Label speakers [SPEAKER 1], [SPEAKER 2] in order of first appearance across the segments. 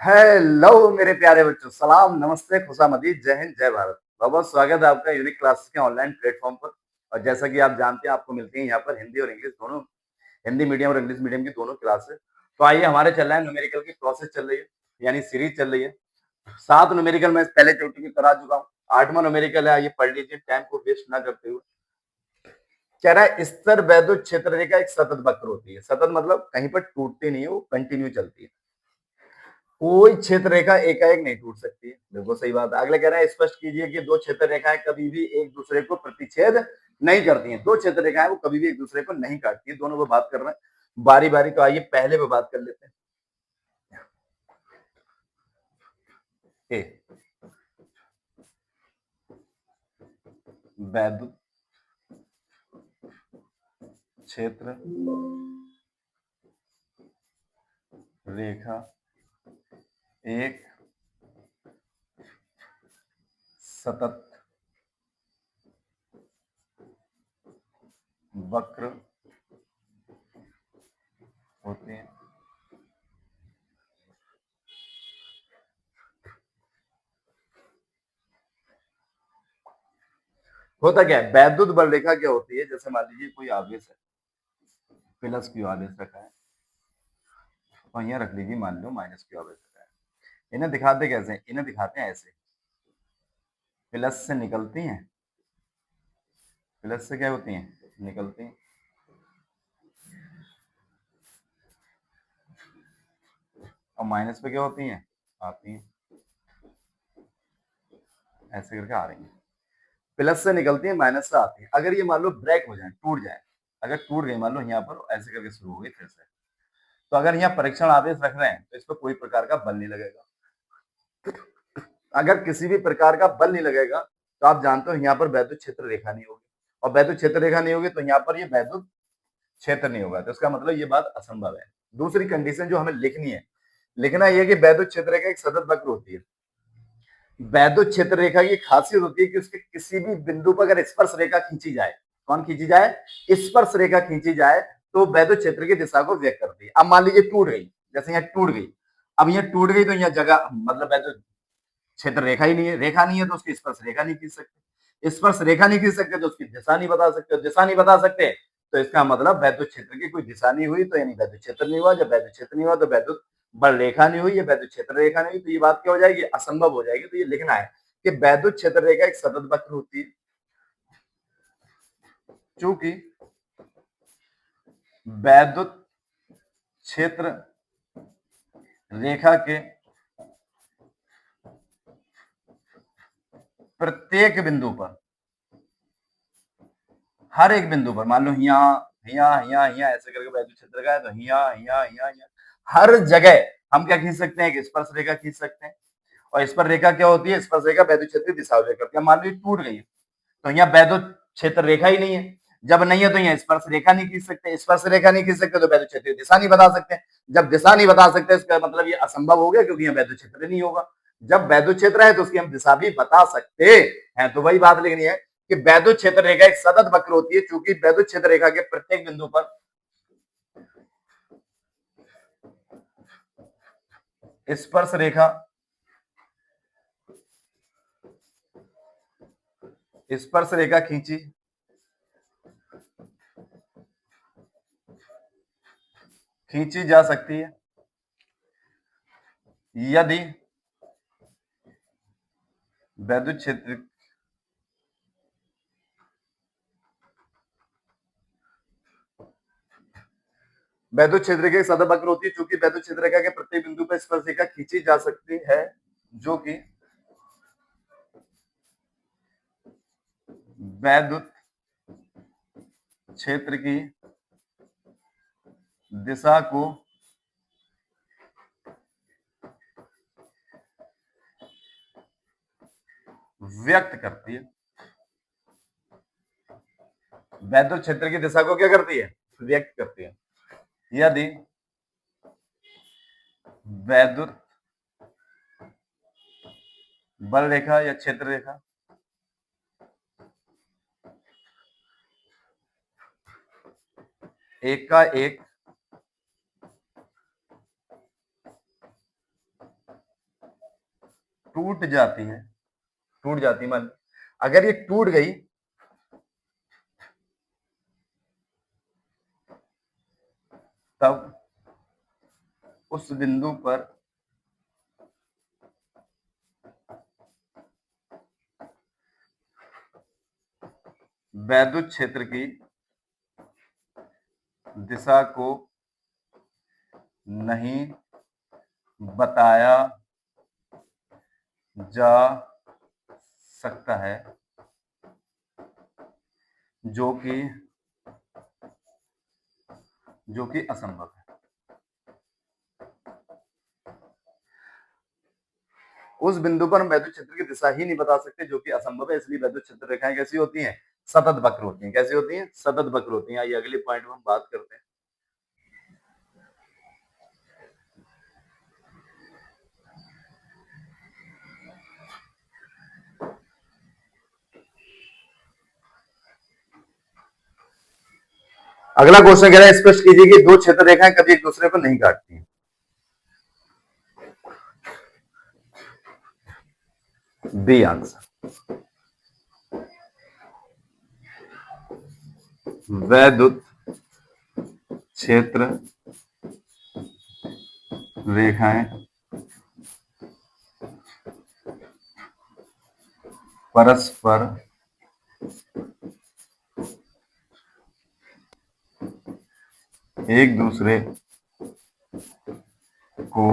[SPEAKER 1] Hello मेरे प्यारे बच्चों, सलाम, नमस्ते, खुशामदीद, जय हिंद, जय भारत। बहुत बहुत स्वागत है आपका यूनिक क्लासेस के ऑनलाइन प्लेटफॉर्म पर। और जैसा कि आप जानते हैं, आपको मिलती है यहाँ पर हिंदी और इंग्लिश दोनों, हिंदी मीडियम और इंग्लिश मीडियम की दोनों क्लासेस। तो आइए, हमारे चल रहा है न्यूमेरिकल की प्रोसेस चल रही है, यानी सीरीज चल रही है। 7 न्यूमेरिकल मैं पहले चैप्टर की करा चुका हूँ। 8वां न्यूमेरिकल है, ये पढ़ लीजिए टाइम को वेस्ट ना करते हुए। कह रहा है स्तर वैद्युत क्षेत्र रेखा एक सतत वक्र होती है। सतत मतलब कहीं पर टूटती नहीं है, वो कंटिन्यू चलती है। कोई क्षेत्र रेखा एकाएक नहीं टूट सकती है। बिल्कुल सही बात है। अगले कह रहा है स्पष्ट कीजिए कि दो क्षेत्र रेखाएं कभी भी एक दूसरे को प्रतिच्छेद नहीं करती हैं। दो क्षेत्र रेखाएं वो कभी भी एक दूसरे को नहीं काटती है। दोनों पे बात कर रहे हैं बारी बारी। तो आइए पहले पे बात कर लेते हैं। ए, वैद्युत क्षेत्र रेखा एक सतत वक्र होते हैं। होता क्या है, वैद्युत बल रेखा क्या होती है? जैसे मान लीजिए कोई आवेश है, प्लस क्यू आवेश रखा है, और यहाँ रख लीजिए मान लो माइनस क्यू आवेश रखा है। इन्हें दिखाते कैसे? इन्हें दिखाते हैं ऐसे, प्लस से निकलती हैं, प्लस से क्या होती हैं? निकलती हैं, और माइनस पे क्या होती हैं? आती हैं। ऐसे करके आ रही हैं, प्लस से निकलती है, माइनस से आती है। अगर ये मान लो ब्रेक हो जाए, टूट जाए, अगर टूट गई मान लो यहाँ पर, ऐसे करके शुरू हो गई फिर से, तो अगर यहाँ परीक्षण आदेश रख रहे हैं तो इस पर कोई प्रकार का बल नहीं लगेगा। अगर किसी भी प्रकार का बल नहीं लगेगा तो आप जानते हो यहाँ पर वैद्युत क्षेत्र रेखा नहीं होगी, और वैद्युत क्षेत्र रेखा नहीं होगी तो यहाँ पर ये वैद्युत क्षेत्र नहीं होगा। तो इसका मतलब ये बात असंभव है। दूसरी कंडीशन जो हमें लिखनी है, लिखना यह कि वैद्युत क्षेत्र रेखा एक सतत वक्र होती है। वैद्युत क्षेत्र रेखा की खासियत होती है कि उसके किसी भी बिंदु पर अगर स्पर्श रेखा खींची जाए, कौन खींची जाए? स्पर्श रेखा खींची जाए, तो वैद्युत क्षेत्र की दिशा को व्यक्त करती है। अब मान लीजिए टूट गई, जैसे यहाँ टूट गई, अब यहाँ टूट गई तो यहाँ जगह मतलब वैद्युत क्षेत्र रेखा ही नहीं है। रेखा नहीं है तो उसकी स्पर्श रेखा नहीं खींच सकते, स्पर्श रेखा नहीं खींच सकते तो उसकी दिशा नहीं बता सकते, दिशा नहीं बता सकते तो इसका मतलब वैद्युत क्षेत्र की कोई दिशा नहीं हुई, तो यानी वैद्युत क्षेत्र नहीं हुआ। जब वैद्युत क्षेत्र नहीं हुआ तो वैद्युत बल रेखा नहीं हुई, या वैद्युत क्षेत्र रेखा नहीं हुई, तो ये बात क्या हो जाएगी? असंभव हो जाएगी। तो ये लिखना है कि वैद्युत क्षेत्र रेखा एक सतत वक्र होती है, चूंकि वैद्युत क्षेत्र रेखा के प्रत्येक बिंदु पर, हर एक बिंदु पर, मान लो यहाँ यहाँ यहाँ यहाँ ऐसे करके वैद्युत क्षेत्र का है, तो यहाँ यहाँ यहाँ यहाँ हर जगह हम क्या खींच सकते हैं? कि स्पर्श रेखा खींच सकते हैं। और स्पर्श रेखा क्या होती है? स्पर्श रेखा वैद्युत क्षेत्र की दिशा व्यक्त करती है। मान लो टूट गई तो यहाँ वैद्युत क्षेत्र रेखा ही नहीं है। जब नहीं है तो यहाँ स्पर्श रेखा नहीं खींच सकते, स्पर्श रेखा नहीं खींच सकते तो वैद्युत क्षेत्र की दिशा नहीं बता सकते। जब दिशा नहीं बता सकते इसका मतलब ये असंभव हो गया, क्योंकि यहाँ वैद्युत क्षेत्र नहीं होगा। जब वैद्युत क्षेत्र है तो उसकी हम दिशा भी बता सकते हैं। तो वही बात लिखनी है कि वैद्युत क्षेत्र रेखा एक सतत वक्र होती है, चूंकि वैद्युत क्षेत्र रेखा के प्रत्येक बिंदु पर स्पर्श रेखा स्पर्श रेखा खींची जा सकती है यदि वैद्युत क्षेत्र वैद्युत क्षेत्र की सतत वक्र होती है, चूंकि वैद्युत क्षेत्र रेखा के प्रत्येक बिंदु पर स्पर्श रेखा खींची जा सकती है, जो कि वैद्युत क्षेत्र की दिशा को व्यक्त करती है। वैद्युत क्षेत्र की दिशा को क्या करती है? व्यक्त करती है। यदि वैद्युत बल रेखा या क्षेत्र रेखा एक का एक टूट जाती है, टूट जाती मान, अगर ये टूट गई तब उस बिंदु पर वैद्युत क्षेत्र की दिशा को नहीं बताया जा सकता है, जो कि असंभव है। उस बिंदु पर हम वैद्युत क्षेत्र की दिशा ही नहीं बता सकते, जो कि असंभव है, इसलिए वैद्युत क्षेत्र रेखाएं कैसी होती हैं? सतत वक्र होती हैं। कैसी होती हैं? सतत वक्र होती हैं। आइए अगले पॉइंट में हम बात करते हैं। अगला क्वेश्चन कह रहा है, स्पष्ट कीजिए कि दो क्षेत्र रेखाएं कभी एक दूसरे को नहीं काटती हैं। B answer. वैद्युत क्षेत्र रेखाएं परस्पर एक दूसरे को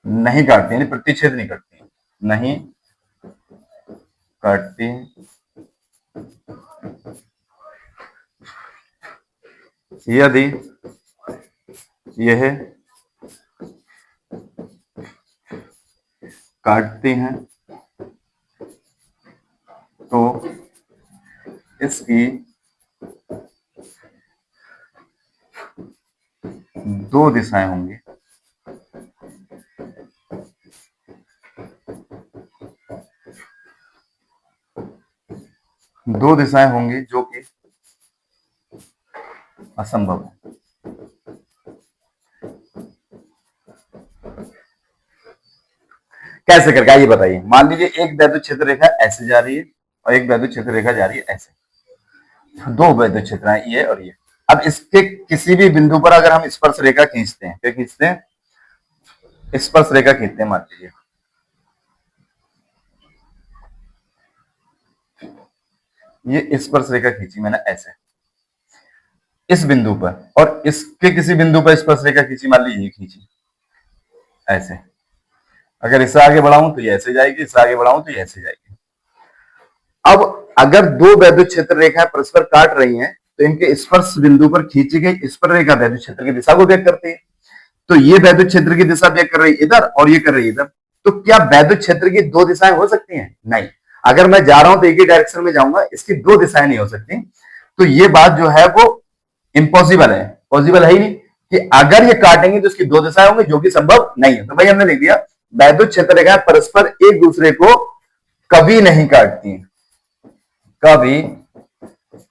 [SPEAKER 1] नहीं काटती, यानी प्रतिच्छेद नहीं करती, नहीं काटती यदि यह काटती हैं तो इसकी दो दिशाएं होंगी, दो दिशाएं होंगी जो कि असंभव है। कैसे करके आइए बताइए। मान लीजिए एक वैद्युत क्षेत्र रेखा ऐसे जा रही है और एक वैद्युत क्षेत्र रेखा जा रही है ऐसे, दो वैद्युत क्षेत्र हैं ये और ये। अब इसके किसी भी बिंदु पर अगर हम स्पर्श रेखा खींचते हैं, क्या खींचते हैं? स्पर्श रेखा खींचते हैं। मान लीजिए ये स्पर्श रेखा खींची मैंने ऐसे इस बिंदु पर, और इसके किसी बिंदु पर स्पर्श रेखा खींची, मान लीजिए ये खींची ऐसे। अगर इससे आगे बढ़ाऊं तो ये ऐसे जाएगी, इससे आगे बढ़ाऊं तो ये ऐसे जाएगी। अब अगर दो वैद्युत क्षेत्र रेखाएं परस्पर काट रही हैं तो इनके स्पर्श बिंदु पर खींची गई स्पर्श रेखा वैद्युत क्षेत्र की दिशा को व्यक्त करती है। तो ये वैद्युत क्षेत्र की दिशा व्यक्त कर रही है इधर और ये कर रही है इधर। तो क्या वैद्युत क्षेत्र की दो दिशाएं हो सकती हैं? नहीं। अगर मैं जा रहा हूं तो एक ही डायरेक्शन में जाऊंगा, इसकी दो दिशाएं नहीं हो सकती। तो ये बात जो है वो इम्पॉसिबल है, पॉसिबल है ही नहीं कि अगर ये काटेंगे तो इसकी दो दिशाएं होंगी, जो कि संभव नहीं है। तो भाई हमने लिख दिया वैद्युत क्षेत्र रेखाएं परस्पर एक दूसरे को कभी नहीं काटती, कभी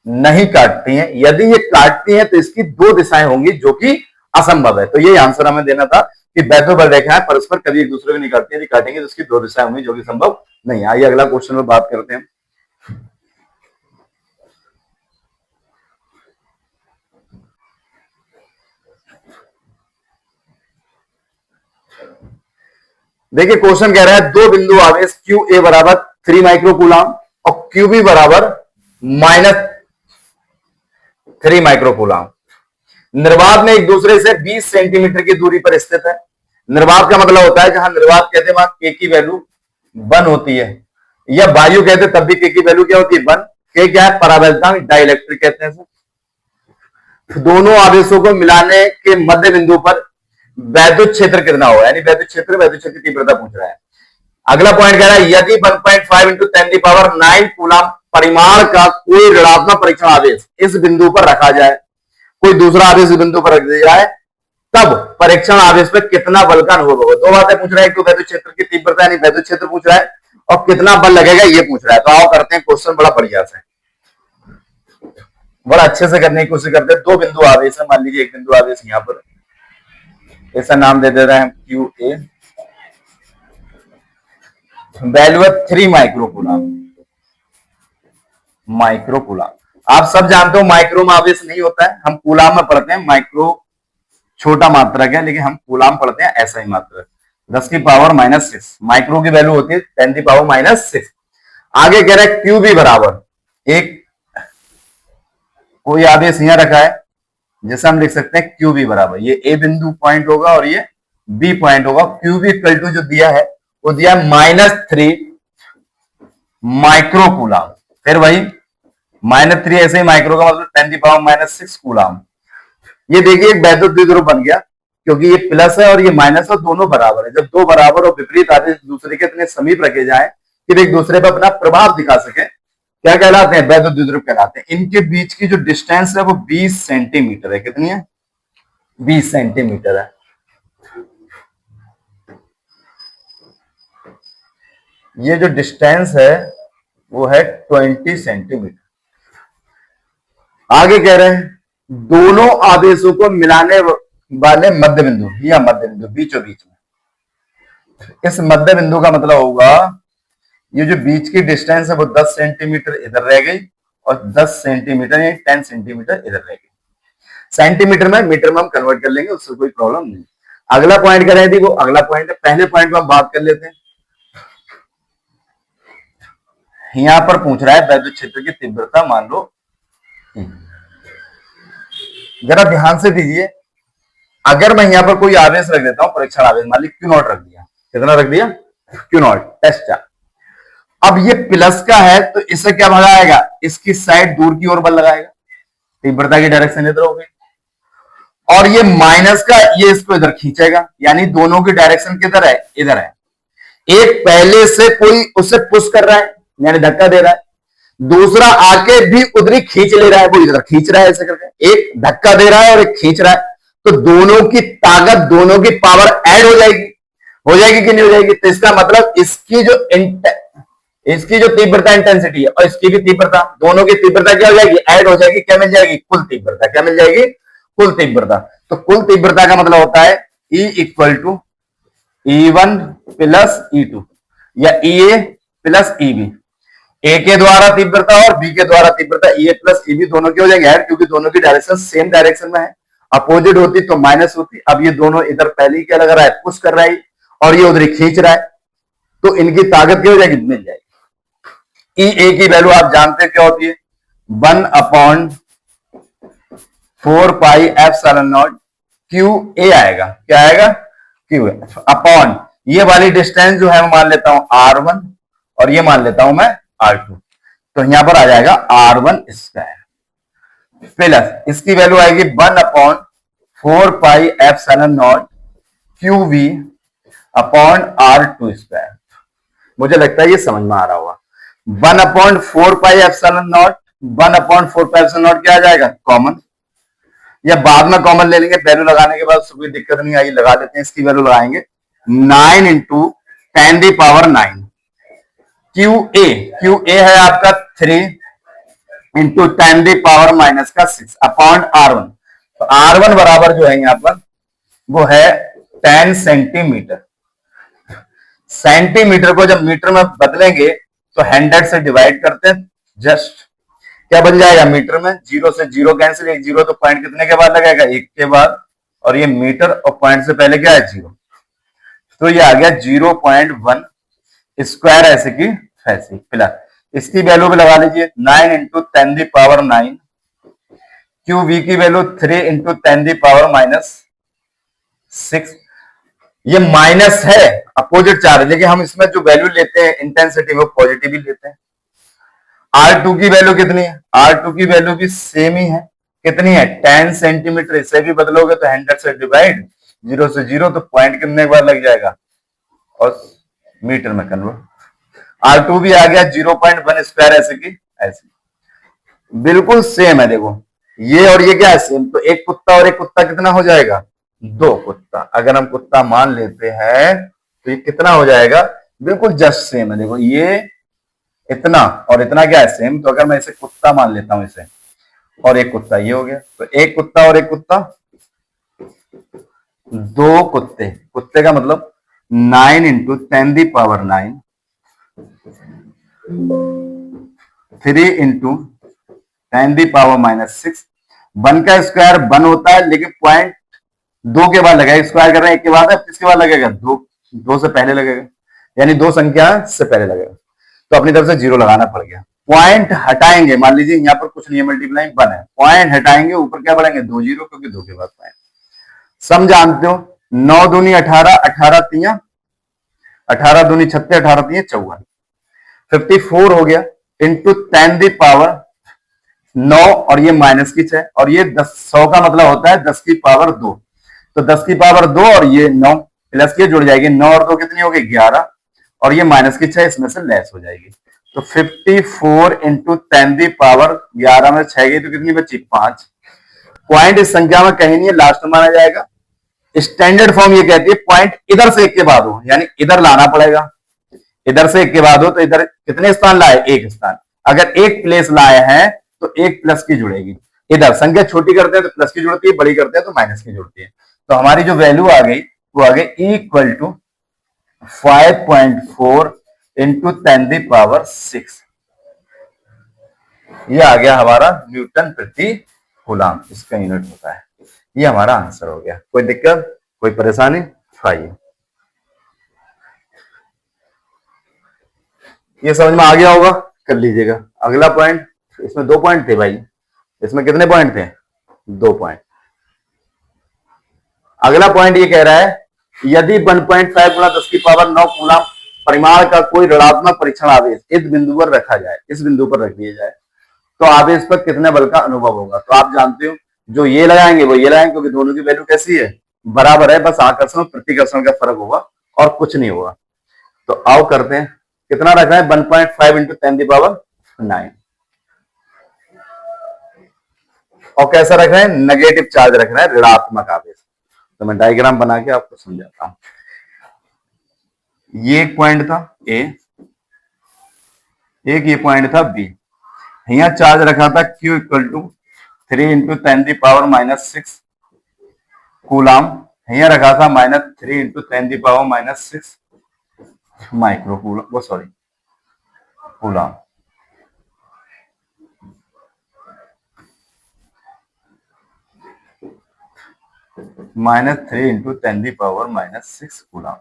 [SPEAKER 1] नहीं काटती हैं। यदि ये काटती हैं तो इसकी दो दिशाएं होंगी, जो कि असंभव है। तो ये आंसर हमें देना था कि वैद्युत रेखाएं परस्पर कभी एक दूसरे को नहीं काटती, यदि काटेंगे तो इसकी दो दिशाएं होंगी, जो कि संभव नहीं है। आइए अगला क्वेश्चन में बात करते हैं। देखिए क्वेश्चन कह रहा है दो बिंदु आवेश क्यू ए बराबर 3 माइक्रोकूलम और क्यू बी बराबर -3 माइक्रोकूलम निर्वात में एक दूसरे से 20 सेंटीमीटर की दूरी पर स्थित है। निर्वात का मतलब होता है जहां निर्वात कहते हैं वहां के की वैल्यू 1 होती है, या वायु कहते हैं तब भी के की वैल्यू क्या होती है? 1। के क्या है? परावैद्युतांक, डाइलेक्ट्रिक कहते हैं। दोनों आवेशों को मिलाने के मध्य बिंदु पर वैद्युत क्षेत्र कितना होगा, यानी वैद्युत क्षेत्र की तीव्रता पूछ रहा है। अगला पॉइंट कह रहा है यदि 1.5 × 10⁹ कूलम परिमाण का कोई ऋणात्मक परीक्षण आवेश इस बिंदु पर रखा जाए, कोई दूसरा आवेश इस बिंदु पर रख दिया जाए, तब परीक्षण आवेश पर कितना बल का अनुभव होगा। दो बातें पूछ रहा है, एक तो वैद्युत क्षेत्र की तीव्रता यानी वैद्युत क्षेत्र पूछ रहा है, और कितना बल लगेगा ये पूछ रहा है। तो आओ करते हैं क्वेश्चन बड़ा बढ़िया से, बड़ा अच्छे से करने की कोशिश करते हैं। दो बिंदु आवेश है, मान लीजिए एक बिंदु आवेश यहां पर, ऐसा नाम दे रहे हैं क्यू ए, वैल्यू है 3 माइक्रोकूलम। माइक्रोकूलम आप सब जानते हो माइक्रो में आवेश नहीं होता है, हम कूलाम में पढ़ते हैं। माइक्रो छोटा मात्रक है, लेकिन हम कूलाम पढ़ते हैं ऐसा ही मात्रक। 10 की पावर -6 माइक्रो की वैल्यू होती है 10 की पावर -6। आगे कह रहा है क्यू भी बराबर एक कोई आदेश यहां रखा है, जैसे हम लिख सकते हैं क्यू बी बराबर, ये ए बिंदु पॉइंट होगा और ये बी पॉइंट होगा। क्यू बी इक्वल टू जो दिया है वो दिया है -3 माइक्रोकूलम। फिर वही -3 ऐसे ही माइक्रो का मतलब 10 की पावर -6 कूलम। ये देखिए एक वैद्युत द्विध्रुव बन गया, क्योंकि ये प्लस है और ये माइनस है, दोनों बराबर है। जब दो बराबर और विपरीत आदेश दूसरे के इतने समीप रखे जाए कि एक दूसरे पर अपना प्रभाव दिखा सके, क्या कहलाते हैं? वैद्युत द्विध्रुव कहलाते हैं। इनके बीच की जो डिस्टेंस है वो 20 सेंटीमीटर है। कितनी है? 20 सेंटीमीटर है। ये जो डिस्टेंस है वो है 20 सेंटीमीटर। आगे कह रहे हैं दोनों आवेशों को मिलाने वाले मध्य बिंदु या मध्य बिंदु बीचों बीच में। इस मध्य बिंदु का मतलब होगा ये जो बीच की डिस्टेंस है वो 10 सेंटीमीटर इधर रह गई और 10 सेंटीमीटर या 10 सेंटीमीटर इधर रह गई। सेंटीमीटर में मीटर में हम कन्वर्ट कर लेंगे, उससे कोई प्रॉब्लम नहीं। अगला पॉइंट करें थी वो अगला पॉइंट है। पहले पॉइंट में हम बात कर लेते हैं। यहां पर पूछ रहा है वैद्युत क्षेत्र की तीव्रता मान लो। जरा ध्यान से दीजिए, अगर मैं यहां पर कोई आवेश रख देता हूं, परीक्षण आवेश मान ली Q0 रख दिया। कितना रख दिया? Q0 test charge. अब ये प्लस का है तो इसे क्या भगाएगा? इसकी साइड दूर की ओर बल लगाएगा, तीव्रता की डायरेक्शन इधर होगी। और ये माइनस का ये इसको इधर खींचेगा, यानी दोनों की डायरेक्शन किधर है? इधर है। एक पहले से कोई उसे पुश कर रहा है यानी धक्का दे रहा है, दूसरा आके भी उधर ही खींच ले रहा है, वो इधर खींच रहा है ऐसे करके। एक धक्का दे रहा है और एक खींच रहा है, तो दोनों की ताकत, दोनों की पावर ऐड हो जाएगी। हो जाएगी कि नहीं हो जाएगी? तो इसका मतलब इसकी जो तीव्रता इंटेंसिटी है और इसकी भी तीव्रता, दोनों की तीव्रता क्या हो जाएगी? ऐड हो जाएगी। क्या मिल जाएगी? कुल तीव्रता। क्या मिल जाएगी? कुल तीव्रता। तो कुल तीव्रता का मतलब होता है E equal to E1 plus E2 या EA प्लस EB। ए के द्वारा तीव्रता और बी के द्वारा तीव्रता ए प्लस ए बी दोनों की हो जाएंगे ऐड, क्योंकि दोनों की डायरेक्शन सेम डायरेक्शन में है। अपोजिट होती तो माइनस होती। अब ये दोनों इधर पहले ही क्या लग रहा है? पुश कर रहा है और ये उधर खींच रहा है, तो इनकी ताकत क्या हो जाएगी? मिल जाएगी। ई ए की वैल्यू आप जानते हैं क्या होती है? 1/4 पाई एप्सिलॉन क्यू ए आएगा। क्या आएगा? क्यू ए अपॉन ये वाली डिस्टेंस जो है मैं मान लेता हूं R1 और ये मान लेता हूं मैं R2, तो यहां पर आ जाएगा R1 स्क्वायर प्लस इसकी वैल्यू आएगी 1/4 pi epsilon Q V upon R2 square. मुझे लगता है ये समझ में आ रहा होगा। 1/4 पाई एप्सिलॉन 1/4 पाई एप्सिलॉन क्या आ जाएगा? कॉमन, या बाद में कॉमन ले लेंगे, वैल्यू लगाने के बाद कोई दिक्कत नहीं आई, लगा देते हैं। इसकी वैल्यू लगाएंगे 9 इंटू 10 की पावर 9 क्यू ए है आपका 3 इंटू 10 की पावर -6 अपॉन R1। तो R1 बराबर जो है यहां पर वो है 10 सेंटीमीटर। सेंटीमीटर को जब मीटर में बदलेंगे तो 100 से डिवाइड करते हैं, जस्ट क्या बन जाएगा मीटर में? 0 से 0 कैंसिल, 1 0 तो पॉइंट कितने के बाद लगेगा? 1 के बाद, और ये मीटर और पॉइंट से पहले क्या है? 0, तो ये आ गया 0.1 स्क्वायर ऐसे की ऐसे प्लस इसकी वैल्यू भी लगा लीजिए 9 इंटू 10 की पावर 9 क्यू वी की वैल्यू 3 इंटू 10 की पावर -6। ये माइनस है, अपोजिट चार्ज, लेकिन हम इसमें जो वैल्यू लेते हैं इंटेंसिटी वो पॉजिटिव ही लेते हैं। R2 की वैल्यू कितनी है? R2 की वैल्यू भी सेम ही है। कितनी है? 10 सेंटीमीटर। इसे भी बदलोगे तो 100 से डिवाइड, 0 से 0 तो पॉइंट कितने के बाद लग जाएगा और मीटर में कन्वर्ट। R2 भी आ गया 0.1 स्क्वायर ऐसे की ऐसे, बिल्कुल सेम है। देखो ये और ये क्या है? सेम। तो एक कुत्ता और एक कुत्ता कितना हो जाएगा? 2 कुत्ता। अगर हम कुत्ता मान लेते हैं तो ये कितना हो जाएगा? बिल्कुल जस्ट सेम है। देखो ये इतना और इतना क्या है? सेम। तो अगर मैं इसे कुत्ता मान लेता हूं इसे, और एक कुत्ता ये हो गया, तो एक कुत्ता और एक कुत्ता 2 कुत्ते। कुत्ते का मतलब 9 इंटू 10 की पावर 9 3 इंटू 10⁻⁻6। 1 का स्क्वायर 1 होता है, लेकिन पॉइंट 2 के बाद लगेगा। स्क्वायर कर रहे हैं 1 के बाद है, किसके बाद लगेगा? 2 से पहले लगेगा, यानी 2 संख्या से पहले लगेगा। तो अपनी तरफ से 0 लगाना पड़ गया। पॉइंट हटाएंगे, मान लीजिए यहाँ पर कुछ नहीं है, मल्टीप्लाई 1 है, पॉइंट हटाएंगे, ऊपर क्या बढ़ेंगे? 2 0, क्योंकि 2 के बाद पॉइंट। सम जानते हो, 9 दूनी 18, 18 तियां 18 दूनी 36, 18 तियां 54, 54 हो गया इंटू 10⁻9, और ये माइनस की 6, और ये 10, 100 का मतलब होता है 10⁻2। तो 10⁻2 और ये 9 प्लस के जुड़ जाएगी, 9 और 2 कितनी होगी? 11, और ये माइनस की 6 इसमें से लेस हो जाएगी। तो 54 इंटू 10⁻11 में 6 गई तो कितनी बची? 5। पॉइंट इस संख्या में कहीं नहीं है, लास्ट में माना जाएगा। स्टैंडर्ड फॉर्म ये कहती है पॉइंट इधर से 1 के बाद हो, यानी इधर लाना पड़ेगा। इधर से 1 के बाद हो तो इधर कितने स्थान लाए? 1 स्थान। अगर 1 प्लेस लाए हैं तो 1 प्लस की जुड़ेगी। इधर संख्या छोटी करते हैं तो प्लस की जुड़ती है, बड़ी करते हैं तो माइनस की जुड़ती है। तो हमारी जो वैल्यू आ गई वो आ गई इक्वल टू 5.4 इंटू 10⁻6। ये आ गया हमारा न्यूटन प्रति कूलम, इसका यूनिट होता है। ये हमारा आंसर हो गया। कोई दिक्कत, कोई परेशानी? आइए, ये समझ में आ गया होगा, कर लीजिएगा। अगला पॉइंट, इसमें 2 पॉइंट थे भाई, इसमें कितने पॉइंट थे? 2 पॉइंट। अगला पॉइंट ये कह रहा है यदि 1.5 गुणा 10⁻9 कूलम परिमाण का कोई ऋणात्मक परीक्षण आवेश इस बिंदु पर रखा जाए, इस बिंदु पर रख दिया जाए, तो आवेश पर कितने बल का अनुभव होगा? तो आप जानते हो जो ये लगाएंगे वो ये लगाएंगे, क्योंकि दोनों की वैल्यू कैसी है? बराबर है, बस आकर्षण और प्रतिकर्षण का फर्क होगा और कुछ नहीं होगा। तो आओ करते हैं। कितना रखना है? 1.5 इंटू 10⁻9। और कैसा रखना है? नेगेटिव चार्ज रखना है, ऋणात्मक आवेश। तो मैं डायग्राम बना के आपको समझाता हूं। ये एक पॉइंट था ए, एक ये पॉइंट था बी। यहां चार्ज रखा था Q equal to 3 into 10⁻6 coulomb. यहां रखा था -3 इंटू 10⁻6 माइक्रो कूलम, वो सॉरी कूलम। -3 into 10⁻6 coulomb.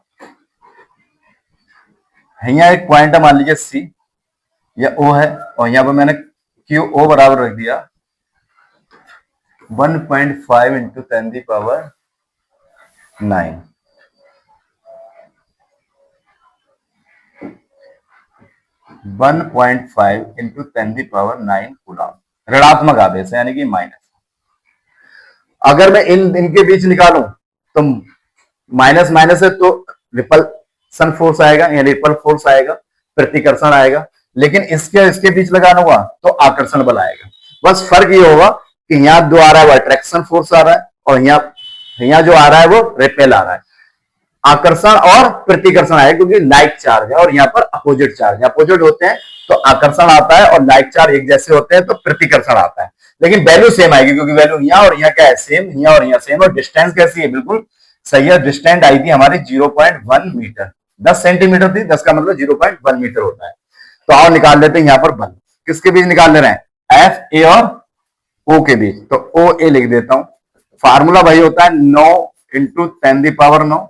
[SPEAKER 1] यहाँ एक पॉइंट है, मान लीजिए सी या ओ है, और यहाँ पर मैंने क्यू ओ बराबर रख दिया 1.5 इंटू 10⁻9। 1.5 इंटू 10⁻9 कूलम ऋणात्मक आवेश है, यानी कि माइनस। अगर मैं इनके बीच निकालूं तो माइनस माइनस है तो रिपल्सन फोर्स आएगा, यानी रिपल फोर्स आएगा, प्रतिकर्षण आएगा। लेकिन इसके बीच लगाना तो आकर्षण बल आएगा। बस फर्क ये होगा कि यहाँ जो आ रहा है वो अट्रैक्शन फोर्स आ रहा है, और यहाँ जो आ रहा है वो रिपेल आ रहा है। आकर्षण और प्रतिकर्षण आएगा, क्योंकि लाइक चार्ज है और यहाँ पर अपोजिट चार्ज है। अपोजिट होते हैं तो आकर्षण आता है, और लाइक चार्ज एक जैसे होते हैं तो प्रतिकर्षण आता है। लेकिन वैल्यू सेम आएगी, क्योंकि वैल्यू यहाँ और यहाँ क्या है? सेम। यहाँ और यहाँ सेम। और डिस्टेंस कैसी है? बिल्कुल सही है। डिस्टेंस आई थी हमारी 0.1 मीटर, 10 सेंटीमीटर थी। 10 का मतलब 0.1 मीटर होता है। तो आओ निकाल लेते हैं यहाँ पर बल। किसके बीच निकाल ले रहे हैं? एफ ए और ओ के बीच। तो ओ ए लिख देता हूं। फार्मूला वही होता है 9 into 10⁻9,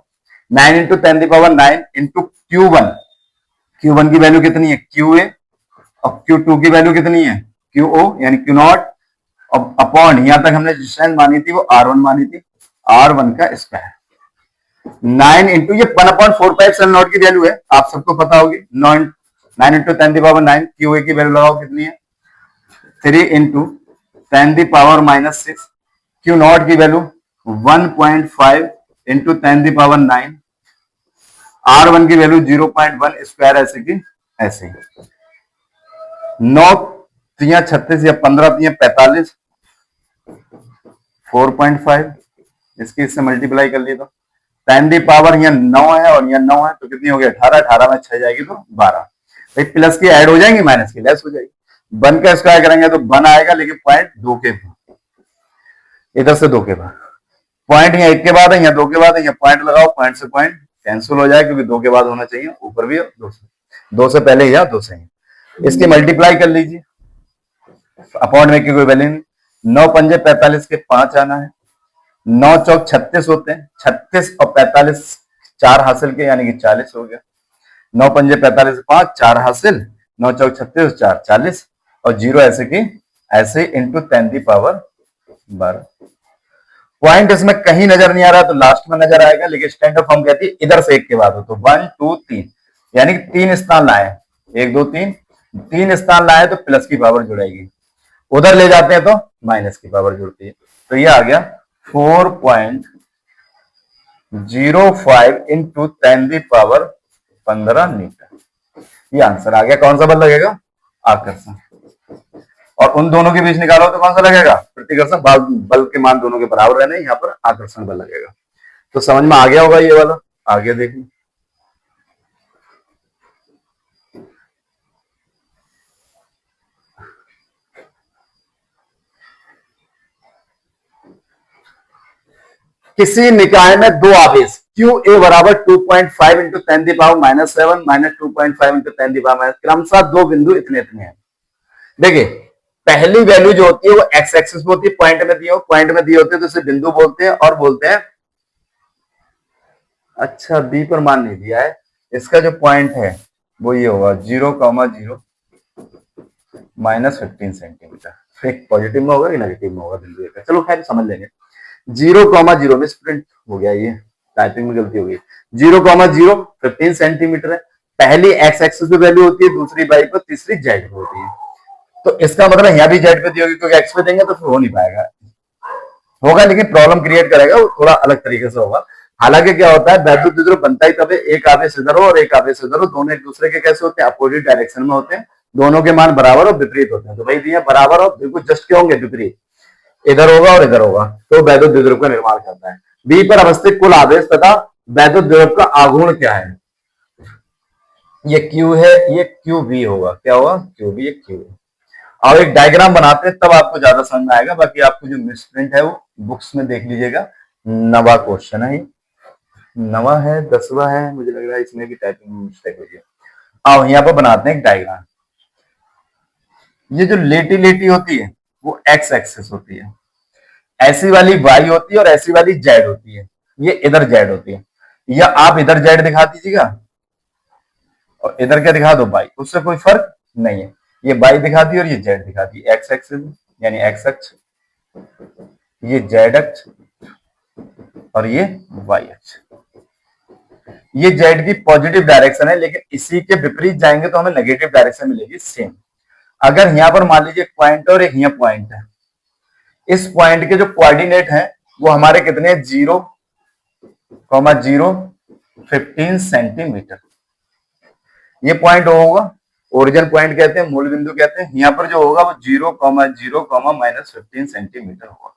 [SPEAKER 1] 9 into 10⁻9 into Q1। Q1 की वैल्यू कितनी है? QA। और Q2 की वैल्यू कितनी है? QO, यानी Q0। और अपॉन यहां तक हमने डिस्टेंस मानी थी वो R1 मानी थी, R1 का स्क्वायर। 9 इंटू ये 1/4πε0 की वैल्यू है, आप सबको पता होगी। 9 इंटू 10⁻9 QA की वैल्यू लगाओ कितनी है? 3 इंटू 10⁻6 Q0 की वैल्यू 1.5 इंटू 10⁻9, R1 की वैल्यू 0.1 स्क्वायर, ऐसे की ऐसे। 9 तियां 36 या 15 तियां 45, 4.5 इसकी इससे मल्टीप्लाई कर लिए तो 10⁻, यहाँ 9 है और यहाँ 9 है तो कितनी हो गई? 18। 18 में 6 जाएगी तो 12। भाई प्लस की ऐड हो जाएंगी, माइनस की लेस हो जाएगी। 1 का स्क्वायर करेंगे तो 1 आएगा, लेकिन पॉइंट 2 के इधर से 2 के बाद। पॉइंट यहाँ 1 के बाद है, यहाँ 2 के बाद है, यहाँ पॉइंट लगाओ, पॉइंट से पॉइंट कैंसिल हो जाए, क्योंकि 2 के बाद होना चाहिए ऊपर भी, 2 से पहले या 2 से ही। इसकी मल्टीप्लाई कर लीजिए, अपॉन में की कोई वैल्यू नहीं। 9 पंजे 45 के 5 आना है, 9 चौक 36 होते हैं, 36 और 45 4 हासिल के यानी कि 40 हो गया। 9 पंजे 45 5 4 हासिल, 9 चौक 36 4 40 और जीरो ऐसे की ऐसे इंटू 10⁻12। पॉइंट इसमें कहीं नजर नहीं आ रहा तो लास्ट में नजर आएगा, लेकिन स्टैंडर्ड फॉर्म कहती है इधर से एक के बाद हो तो 1 2 3 यानी कि 3 स्थान लाए, 1 2 3 3 स्थान लाए तो प्लस की पावर जुड़ेगी, उधर ले जाते हैं तो माइनस की पावर जुड़ती है। तो ये आ गया 4.05 इंटू 10⁻15 मीटर। ये आंसर आ गया। कौन सा बल लगेगा? आकर्षण। और उन दोनों के बीच निकालो तो कौन सा लगेगा? प्रतिकर्षण। बल के मान दोनों के बराबर रहने, यहाँ पर आकर्षण बल लगेगा। तो समझ में आ गया होगा ये वाला। आगे देखिए, किसी निकाय में दो आवेश क्यू ए बराबर 2.5 इंटू 10⁻⁻7 माइनस 2.5 इंटू 10⁻⁻, क्रमशः दो बिंदु इतने इतने हैं। देखिए, पहली वैल्यू जो होती है वो एक्स एक्सिस में होती है, पॉइंट में दिए हो, पॉइंट में दिए होते हैं तो इसे बिंदु बोलते हैं और बोलते हैं। अच्छा, बी पर मान नहीं दिया है, इसका जो पॉइंट है वो ये होगा 0,0 -15 सेंटीमीटर। एक पॉजिटिव में होगा कि नेगेटिव में होगा बिंदु का, चलो खैर समझ लेंगे। 0,0 में प्रिंट हो गया, ये टाइपिंग में गलती हो गई। 0,0 15 सेंटीमीटर है। पहली एक्स एक्सिस पे वैल्यू होती है, दूसरी वाई पर, तीसरी जेड पे होती है। तो इसका मतलब यहाँ भी जेड पे दी होगी, क्योंकि एक्स पे देंगे तो फिर हो नहीं पाएगा, होगा लेकिन प्रॉब्लम क्रिएट करेगा, वो थोड़ा अलग तरीके से होगा। हालांकि क्या होता है, वैद्युत द्विध्रुव बनता ही तब है, एक आवेश इधर हो और एक आवेश इधर हो, दोनों एक दूसरे के कैसे होते हैं? अपोजिट डायरेक्शन में होते हैं, दोनों के मान बराबर और विपरीत होते हैं। तो भाई दिया बराबर और बिल्कुल जस्ट क्या होंगे? विपरीत, इधर होगा और इधर होगा, तो वैद्युत द्विध्रुव का निर्माण करता है। बी पर अवस्थित कुल आवेश तथा वैद्युत द्विध्रुव का आघूर्ण क्या है? ये क्यू है, ये क्यू बी होगा। क्या होगा? क्यू बी, ये क्यू है। और एक डायग्राम बनाते हैं तब आपको ज्यादा समझ में आएगा, बाकी आपको जो मिसप्रिंट है वो बुक्स में देख लीजिएगा। नवा क्वेश्चन है, नवा है, 10वां है, मुझे लग रहा है इसमें भी टाइपिंग मिस्टेक हुई है। आओ यहाँ पर बनाते हैं एक डायग्राम। ये जो लेटी लेटी होती है वो एक्स एक्सिस होती है, ऐसी वाली वाई होती है और ऐसी वाली जेड होती है, ये इधर जेड होती है। या आप इधर जेड दिखा दीजिएगा और इधर क्या दिखा दो? वाई, उससे कोई फर्क नहीं है। ये वाई दिखा दी और ये जेड दिखा दी, एक्स एक्सिस यानी एक्स अक्ष, ये जेड अक्ष और ये वाई अक्ष। ये जेड की पॉजिटिव डायरेक्शन है, लेकिन इसी के विपरीत जाएंगे तो हमें नेगेटिव डायरेक्शन मिलेगी सेम। अगर यहाँ पर मान लीजिए एक पॉइंट और एक यहाँ पॉइंट है, इस पॉइंट के जो कोऑर्डिनेट हैं वो हमारे कितने? 0,0 15 सेंटीमीटर। ये पॉइंट होगा, ओरिजिन पॉइंट कहते हैं, मूल बिंदु कहते हैं। यहाँ पर जो होगा वो 0,0, -15 सेंटीमीटर होगा।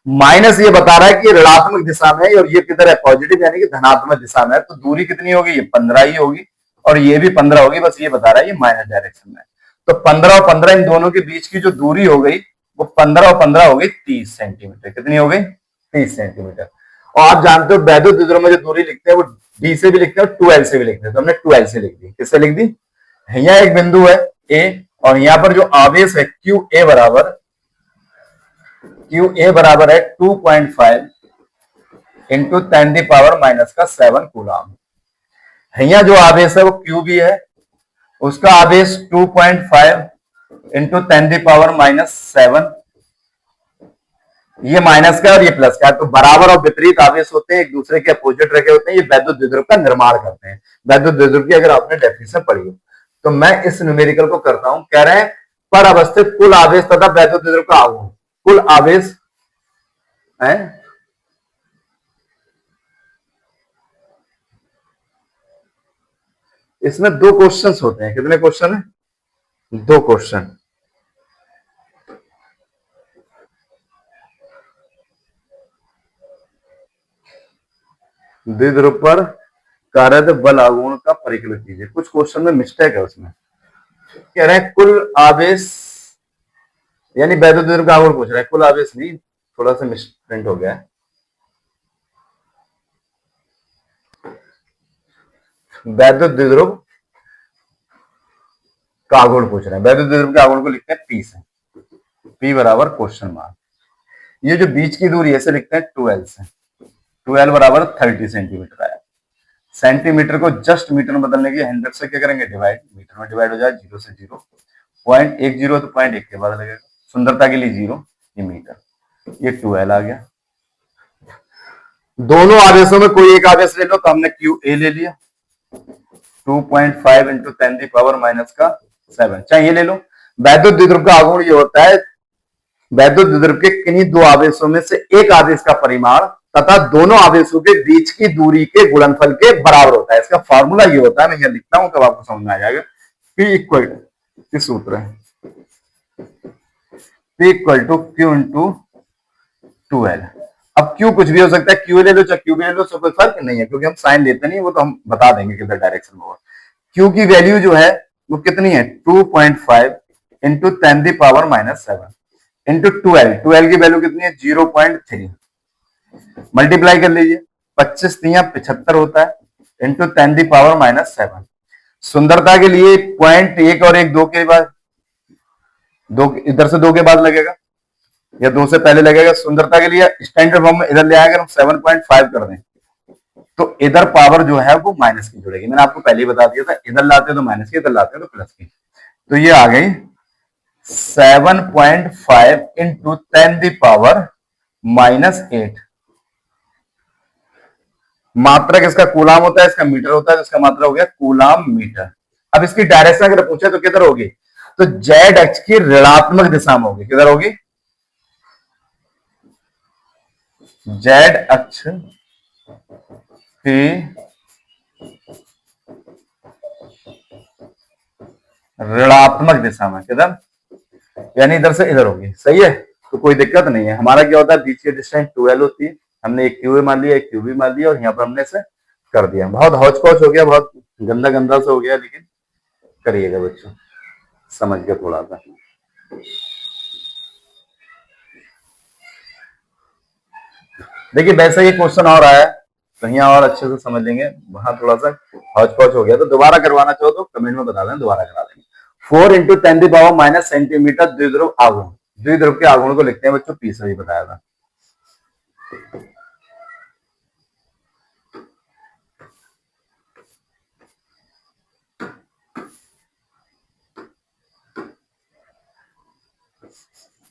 [SPEAKER 1] माइनस ये बता रहा है कि ऋणात्मक दिशा में है और ये किधर है? पॉजिटिव यानी कि धनात्मक दिशा में है, तो दूरी कितनी होगी? ये 15 ही होगी और ये भी 15 होगी, बस ये बता रहा है ये माइनस डायरेक्शन में। तो 15 और 15 इन दोनों के बीच की जो दूरी हो गई वो 15 और 15 हो गई 30 सेंटीमीटर। कितनी हो गई? 30 सेंटीमीटर। और आप जानते हो वैद्युत द्विध्रुव में जो दूरी लिखते हैं वो डी से भी लिखते हैं और 2l से भी लिखते हैं, तो हमने 2l से लिख दी। किससे लिख दी? यहाँ एक बिंदु है ए और यहाँ पर जो आवेश है क्यू ए बराबर है 2.5 इंटू 10⁻⁻7 कूलम। यहाँ जो आवेश है वो क्यू बी है, उसका आवेश 2.5 इंटू 10⁻�7, ये माइनस का और ये प्लस का, तो बराबर और विपरीत आवेश होते हैं, एक दूसरे के अपोजिट रखे होते हैं, ये वैद्युत द्विध्रुव का निर्माण करते हैं। वैद्युत द्विध्रुव की अगर आपने डेफिनेशन पढ़ी हो तो मैं इस न्यूमेरिकल को करता हूं। कह रहे हैं पर अवस्थित कुल आवेश तथा वैद्युत द्विध्रुव का आघूर्ण, कुल आवेश है। इसमें दो क्वेश्चंस होते हैं। कितने क्वेश्चन है? दो क्वेश्चन। द्विध्रुव पर कार्यरत बल आघूर्ण का परिकलन कीजिए। कुछ क्वेश्चन में मिस्टेक है, उसमें कह रहे हैं कुल आवेश यानी वैद्युत द्विध्रुव का आघूर्ण पूछ रहा है, कुल आवेश नहीं, थोड़ा सा मिसप्रिंट हो गया है। वैद्युत द्विध्रुव का आघूर्ण पूछ रहे हैं, वैद्युत द्विध्रुव के आघूर्ण को लिखते हैं पी से, पी बराबर क्वेश्चन मार्क। ये जो बीच की दूरी है इसे लिखते हैं 12 से, 12 बराबर 30 सेंटीमीटर आया। सेंटीमीटर को जस्ट मीटर में बदलने के 100 से क्या करेंगे डिवाइड, मीटर में डिवाइड हो जाए, 0 से 0, 0.10 तो 0.1 के बाद लगेगा, सुंदरता के लिए 0, ये मीटर, ये 12 आ गया। दोनों आवेशों में कोई एक आवेश ले लो, तो हमने क्यू ए ले लिया, 2.5 इंटू 10⁻⁻⁷ चाहे ये ले लो। वैद्युत द्विध्रुव का आघूर्ण ये होता है वैद्युत द्विध्रुव के किन्हीं दो आवेशों में से एक आवेश का परिमाण तथा दोनों आवेशों के बीच की दूरी के गुणनफल के बराबर होता है। इसका फॉर्मूला ये होता है, मैं यह लिखता हूं तब आपको समझ में आ जाएगा। P इक्वल टू सूत्र है, P equal to Q into 2L। अब Q कुछ भी हो सकता है, Q ले लो चाहे Q भी ले लो, कोई फर्क नहीं है, क्योंकि हम साइन लेते नहीं, वो तो हम बता देंगे किधर डायरेक्शन में होगा। Q की वैल्यू जो है वो कितनी है, 2.5 इंटू 10⁻⁻⁷ इंटू 12, 12 की वैल्यू कितनी है 0.3, मल्टीप्लाई कर लीजिए, 25 तियां 75 होता है, इंटू 10⁻⁷। सुंदरता के लिए 0.1 और 1 2 के बाद, दो इधर से 2 के बाद लगेगा या 2 से पहले लगेगा। सुंदरता के लिए स्टैंडर्ड फॉर्म में इधर ले आएगा, हम 7.5 कर दें तो इधर पावर जो है वो माइनस की जुड़ेगी। मैंने आपको पहले ही बता दिया था, इधर लाते तो माइनस की, इधर लाते तो प्लस की। तो ये आ गई 7.5 इंटू 10⁻⁻8। मात्रक इसका कूलाम होता है, इसका मीटर होता है, तो इसका मात्रा हो गया कूलाम मीटर। अब इसकी डायरेक्शन अगर पूछे तो किधर होगी, तो जेड अक्ष की ऋणात्मक दिशा में होगी। किधर होगी, जेड अक्ष की ऋणात्मक दिशा में, किधर, यानी इधर से इधर होगी। सही है, तो कोई दिक्कत नहीं है। हमारा क्या होता है, बीच की डिस्टेंस 12 होती है, हमने एक क्यू मान लिया, एक क्यू भी मान लिया, और यहाँ पर हमने इसे कर दिया। बहुत हौच पौच हो गया, बहुत गंदा गंदा से हो गया, लेकिन करिएगा बच्चों, समझ के थोड़ा सा। देखिए वैसे ही क्वेश्चन और आया, तो यहाँ और अच्छे से समझ लेंगे, वहां थोड़ा सा हौच पौच हो गया, तो दोबारा करवाना चाहो तो कमेंट में बता दें, दोबारा करा देंगे। 4 इंटू 10⁻⁻⁷ सेंटीमीटर द्विध्रुव आघूर्ण, द्विध्रुव के आघूर्ण को लिखते हैं बच्चों पी से भी बताया था।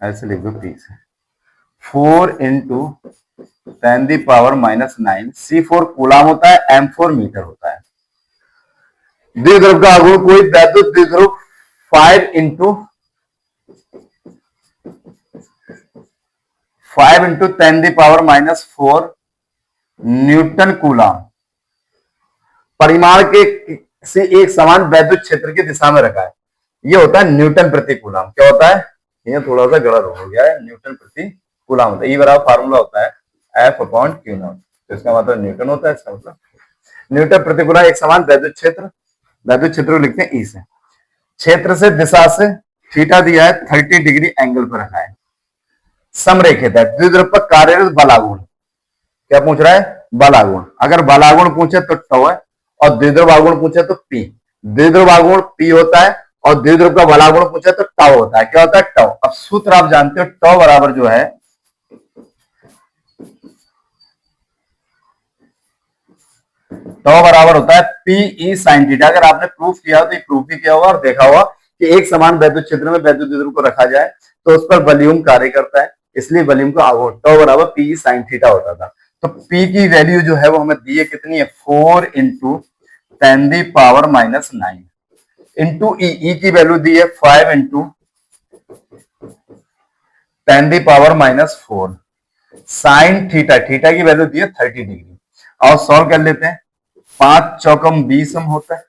[SPEAKER 1] ऐसे लिख दो पी से। 4 इंटू 10⁻⁹ C4 कूलाम होता है, M4 मीटर होता है। द्विध्रुव का आघूर्ण कोई वैद्युत द्विध्रुव 5 इंटू 10⁻⁴ न्यूटन कूलाम परिमाण के से एक समान वैद्युत क्षेत्र की दिशा में रखा है। ये होता है न्यूटन प्रति कूलाम। क्या होता है, ये थोड़ा सा गड़बड़ हो गया है, न्यूटन प्रति कूलाम होता है। ई बराबर फार्मूला होता है F/Q0, तो इसका मतलब न्यूटन होता है, इसका मतलब न्यूटन प्रति कूलाम एक समान वैद्युत क्षेत्र, वैद्युत क्षेत्र को लिखते हैं ई से। क्षेत्र से दिशा से थीटा दिया है, 30 डिग्री एंगल पर रखा है, समरेखित है। द्विध्रुव पर कार्यरत बलागुण, क्या पूछ रहा है, बलागुण। अगर बलागुण पूछे तो टॉ है, और द्विध्रुव आघूर्ण पूछे तो पी। द्विध्रुव आघूर्ण पी होता है, और द्विध्रुव का बलागुण पूछे तो टाउ होता है। क्या होता है, टाउ। अब सूत्र आप जानते हो, टाउ बराबर जो है टाउ बराबर होता है पीई साइन थीटा। अगर आपने प्रूफ किया हो तो ये प्रूफ भी किया होगा और देखा होगा कि एक समान वैद्युत क्षेत्र में वैद्युत द्विध्रुव को रखा जाए तो उस पर वॉल्यूम कार्य करता है, इसलिए वॉल्यूम का आघूर्ण टाउ बराबर पीई साइन थीटा होता था। तो पी की वैल्यू जो है वो हमें दी है, कितनी है, 4 इंटू 10⁻⁹ इंटू ई की वैल्यू दी है 5 इंटू 10⁻⁴ साइन थीटा, थीटा की वैल्यू दी है 30 डिग्री। और सॉल्व कर लेते हैं, 5 चौकम 20 होता है,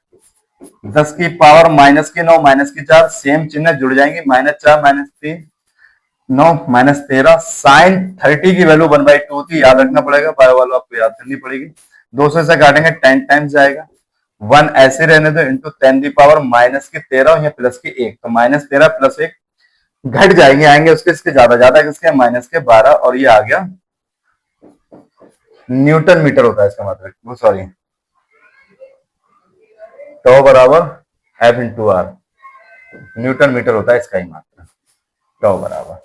[SPEAKER 1] 10 की पावर माइनस की 9 माइनस की 4, सेम चिन्ह जुड़ जाएंगे, -4 -3 9 -13। साइन 30 की वैल्यू 1/2 होती है, याद रखना पड़ेगा, पाई वालों आपको याद करनी पड़ेगी। 200 से काटेंगे 10 टाइम्स जाएगा, 1 ऐसे रहने दो, इंटू 10⁻⁻13 या प्लस की 1, तो -13 + 1 घट जाएंगे, आएंगे उसके इसके ज्यादा किसके, -12, और ये आ गया न्यूटन मीटर होता है इसका मतलब, वो सॉरी, टॉ बराबर F × R। न्यूटन मीटर होता है इसका ही मात्रा, टॉ बराबर।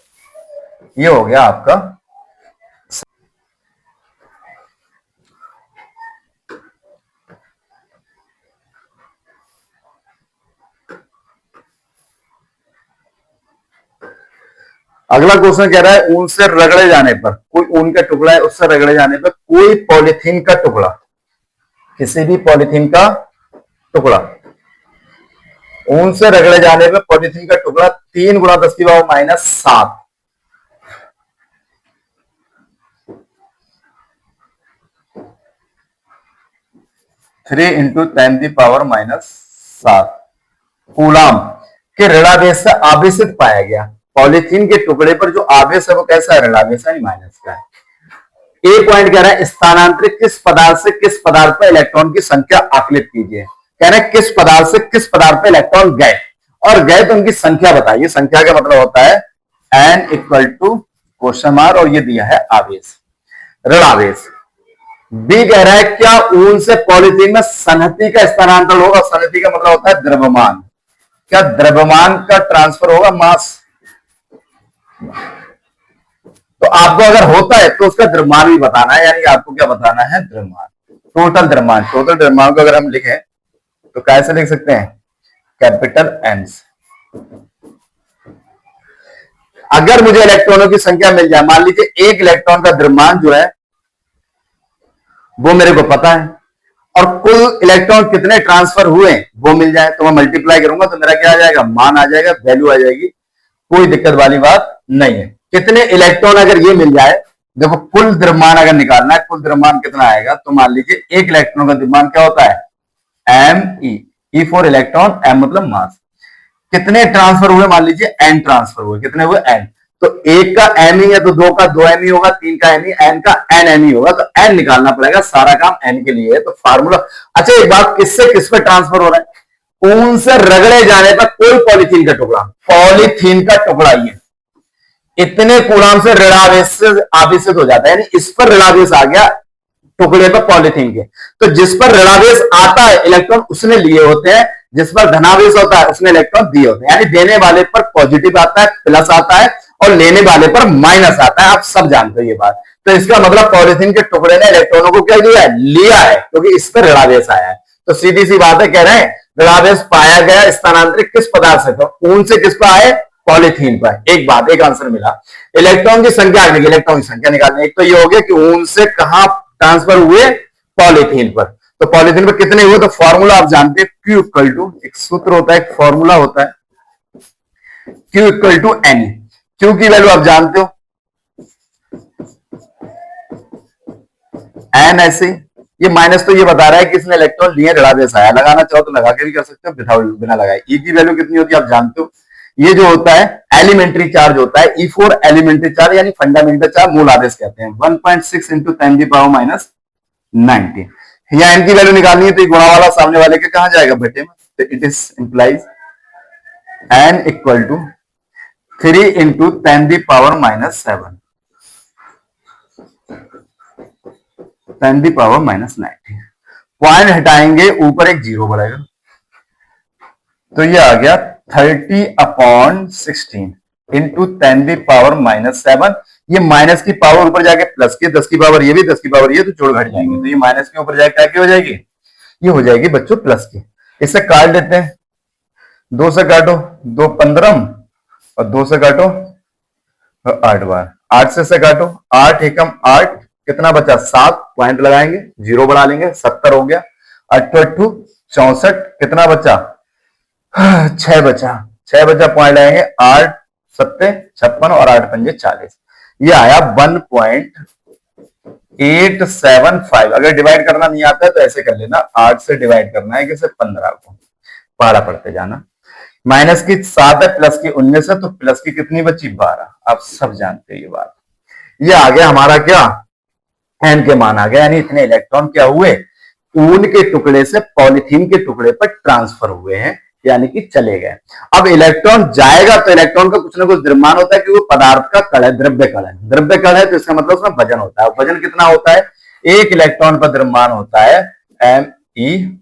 [SPEAKER 1] ये हो गया आपका। अगला क्वेश्चन कह रहा है ऊन से रगड़े जाने पर, कोई ऊन का टुकड़ा है उससे रगड़े जाने पर कोई पॉलीथीन का टुकड़ा, किसी भी पॉलीथीन का टुकड़ा ऊन से रगड़े जाने पर पॉलीथीन का टुकड़ा 3 गुणा 10 की पावर माइनस 7 3 इंटू 10 की पावर माइनस 7 कूलाम के ऋणावेश से आवेशित पाया गया। पॉलीथीन के टुकड़े पर जो आवेश है वो कैसा है, ऋणावेश है, माइनस का है। ए पॉइंट कह रहा है स्थानांतरित किस पदार्थ से किस पदार्थ पर इलेक्ट्रॉन की संख्या आकलित कीजिए। कह रहे हैं किस पदार्थ से किस पदार्थ पर इलेक्ट्रॉन गए और गए तो उनकी संख्या बताइए। संख्या का मतलब होता है N equal to question mark और ये दिया है आवेश, ऋणावेश। बी कह रहा है क्या ऊन से पॉलीथीन में सन्हति का स्थानांतरण होगा। सन्हति का मतलब होता है द्रव्यमान। क्या द्रव्यमान का ट्रांसफर होगा, मास। तो आपको अगर होता है तो उसका द्रव्यमान भी बताना है, यानी आपको क्या बताना है, द्रव्यमान, टोटल द्रव्यमान। टोटल द्रव्यमान को अगर हम लिखें तो कैसे लिख सकते हैं, कैपिटल एम से। अगर मुझे इलेक्ट्रॉनों की संख्या मिल जाए, मान लीजिए एक इलेक्ट्रॉन का द्रव्यमान जो है वो मेरे को पता है और कुल इलेक्ट्रॉन कितने ट्रांसफर हुए वो मिल जाए तो मैं मल्टीप्लाई करूंगा तो मेरा क्या आ जाएगा, मान आ जाएगा, वैल्यू आ जाएगी। कोई दिक्कत वाली बात नहीं है। कितने इलेक्ट्रॉन अगर ये मिल जाए, देखो कुल द्रव्यमान अगर निकालना है, कुल द्रव्यमान कितना आएगा, तो मान लीजिए एक इलेक्ट्रॉन का द्रव्यमान क्या होता है, M E for electron, M मतलब मास। कितने ट्रांसफर हुए, मान लीजिए एन ट्रांसफर हुए, कितने हुए, एन। तो एक का एम ई है तो दो का दो एम ई होगा, तीन का एम ई, एन का एन एम ई होगा, तो एन निकालना पड़ेगा। सारा काम एन के लिए है तो फार्मूला। अच्छा एक बात, किससे किस पे ट्रांसफर हो रहा है, ऊन से रगड़े जाने पर कोई पॉलीथीन का टुकड़ा, पॉलीथीन का टुकड़ा ये इतने कूलाम से ऋणावेश से आवेशित हो जाता है, यानी इस पर ऋणावेश आ गया टुकड़े पर पॉलीथीन के। तो जिस पर ऋणावेश आता है इलेक्ट्रॉन उसने लिए होते हैं, जिस पर धनावेश होता है उसने इलेक्ट्रॉन दिए होते हैं। यानी देने वाले पर पॉजिटिव आता है, प्लस आता है, और लेने वाले पर माइनस आता है। आप सब जानते हो ये बात। तो इसका मतलब पॉलीथीन के टुकड़े ने इलेक्ट्रॉनों को क्या दिया है, लिया है, क्योंकि इस पर ऋणावेश आया है। तो सीधी सी बात है, कह रहे हैं ऋणावेश पाया गया स्थानांतरित किस पदार्थ से, तो ऊन से किस पर आए, पॉलीथीन पर। एक बात, एक आंसर मिला। इलेक्ट्रॉन की संख्या, इलेक्ट्रॉन की संख्या निकालनी। एक तो ये हो गया कि ऊन से कहां ट्रांसफर हुए, पॉलीथीन पर। तो पॉलीथीन पर कितने हुए, तो फॉर्मूला आप जानते हैं, Q इक्वल टू, एक सूत्र होता है, एक फॉर्मूला होता है, Q equal to N. Q की वैल्यू आप जानते हो, एन ऐसे। ये माइनस तो ये बता रहा है कि इसने इलेक्ट्रॉन लिए, ऋणावेश आया। लगाना चाहो तो लगा के भी कर सकते हो, बिना लगाए। ई की वैल्यू कितनी होती है आप जानते हो, ये जो होता है एलिमेंट्री चार्ज होता है, E4 एलिमेंट्री चार्ज यानी फंडामेंटल चार्ज, मूल आवेश कहते हैं। 1.6 इंटू 10 की पावर माइनस 90। या इनकी वैल्यू निकालनी है तो गुणा वाला सामने वाले के कहां जाएगा, बेटे में। तो it is implies N equal to 3 into 10 की पावर माइनस 7, 10 की पावर माइनस 90। पॉइंट हटाएंगे, ऊपर एक जीरो बढ़ेगा, तो ये आ गया 30/16 इंटू 10 की पावर माइनस 7। ये माइनस की पावर ऊपर जाके प्लस की, 10 की पावर ये भी, 10 की पावर ये, तो जोड़ घट जाएंगे। तो ये माइनस के ऊपर जाके क्या की हो जाएगी, ये हो जाएगी बच्चों प्लस की। इससे काट देते हैं, 2 से काटो, 2 15 और 2 से काटो 8 बार, 8 से काटो, 8 एकम 8, कितना बचा, 7। पॉइंट लगाएंगे, जीरो बढ़ा लेंगे, 70 हो गया। 8 8 64, कितना बचा, 6 बचा, 6 बचा, पॉइंट लगाएंगे, 8 7 56 और 8 पंजे 40। ये आया 1.875। अगर डिवाइड करना नहीं आता है तो ऐसे कर लेना, 8 से डिवाइड करना है, किसे 15 को, पहाड़ा पढ़ते जाना। माइनस की 7 है, प्लस की 19 है, तो प्लस की कितनी बची, 12। आप सब जानते हैं ये बात। ये आ गया हमारा क्या, एन के मान आ गया, यानी इतने इलेक्ट्रॉन क्या हुए, ऊन के टुकड़े से पॉलीथीन के टुकड़े पर ट्रांसफर हुए हैं, यानी कि चले गए। अब इलेक्ट्रॉन जाएगा तो इलेक्ट्रॉन का कुछ ना कुछ द्रव्यमान होता है, क्योंकि पदार्थ का कण है, द्रव्य कण है। द्रव्य कण है तो इसका मतलब उसमें वजन होता है। वजन कितना होता है, एक इलेक्ट्रॉन पर द्रव्यमान होता है एम ई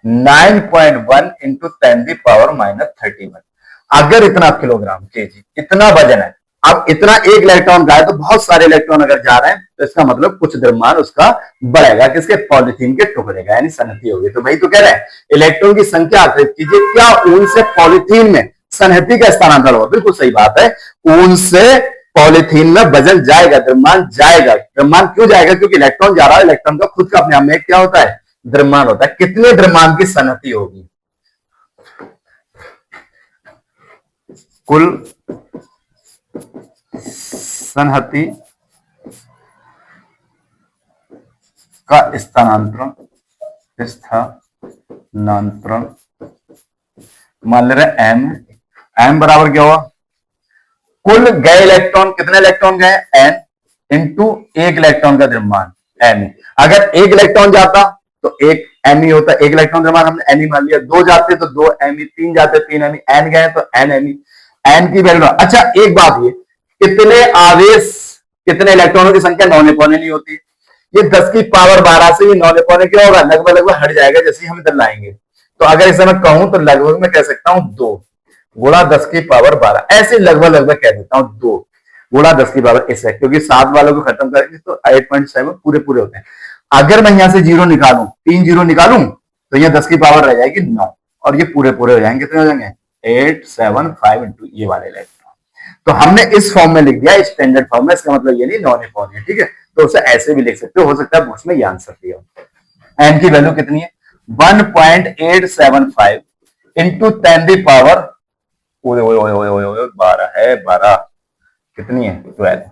[SPEAKER 1] 9.1 इंटू 10 की पावर माइनस 31। अगर इतना किलोग्राम केजी इतना वजन है, अब इतना एक इलेक्ट्रॉन का है तो बहुत सारे इलेक्ट्रॉन अगर जा रहे हैं तो इसका मतलब कुछ द्रव्यमान उसका बढ़ेगा, किसके, पॉलिथीन के टुकड़े का, यानी संहति होगी। तो भाई तो कह रहे हैं इलेक्ट्रॉन की संख्या आकलित कीजिए, क्या ऊन से पॉलिथीन में संहति का स्थानांतरण होगा। बिल्कुल सही बात है, ऊन से पॉलिथीन में वजन जाएगा, द्रव्यमान जाएगा। द्रव्यमान क्यों जाएगा, क्योंकि इलेक्ट्रॉन जा रहा है, इलेक्ट्रॉन का खुद का अपने आप में क्या होता है, द्रव्यमान होता है। कितने द्रव्यमान की संहति होगी, कुल संहति का स्थानांतरण मान ले रहे एम, एम बराबर क्या हुआ, कुल गए इलेक्ट्रॉन, कितने इलेक्ट्रॉन गए, एन इंटू एक इलेक्ट्रॉन का द्रव्यमान एम। अगर एक इलेक्ट्रॉन जाता तो एक एम ही होता, एक इलेक्ट्रॉन द्रव्यमान हमने एन ही मान लिया, दो जाते तो दो एम ही, तीन जाते तीन एम ही, एन गए तो एन एम ही, एन की वैल्यू। अच्छा एक बात, ये कितने आवेश, कितने इलेक्ट्रॉनों की संख्या नौने पौने नहीं होती, ये 10 की पावर 12 से ये नौने पौने क्या होगा, लगभग लगभग हट जाएगा जैसे ही हम इधर लाएंगे। तो अगर इसे मैं कहूं तो लगभग मैं कह सकता हूं 2 गुणा 10 की पावर 12, ऐसे लगभग लगभग कह देता हूं 2 गुणा 10 की पावर इससे, क्योंकि 7 वालों को खत्म करेंगे तो 8.7 पूरे पूरे होते हैं। अगर मैं यहां से जीरो निकालूं, 3 जीरो निकालूं तो यह 10 की पावर रह जाएगी 9, और ये पूरे पूरे हो जाएंगे, कितने हो जाएंगे 875 इंटू ये वाले इलेक्ट्रॉन। तो हमने इस फॉर्म में लिख दिया, स्टैंडर्ड फॉर्म में, इसका मतलब ये नहीं नौने पौने है, ठीक है। तो उसे ऐसे भी लिख सकते हो सकता है बुक्स में ये आंसर दिया। एन की वैल्यू कितनी है, 1.875 इंटू 10 दी पावर 12 है, 12 कितनी है 12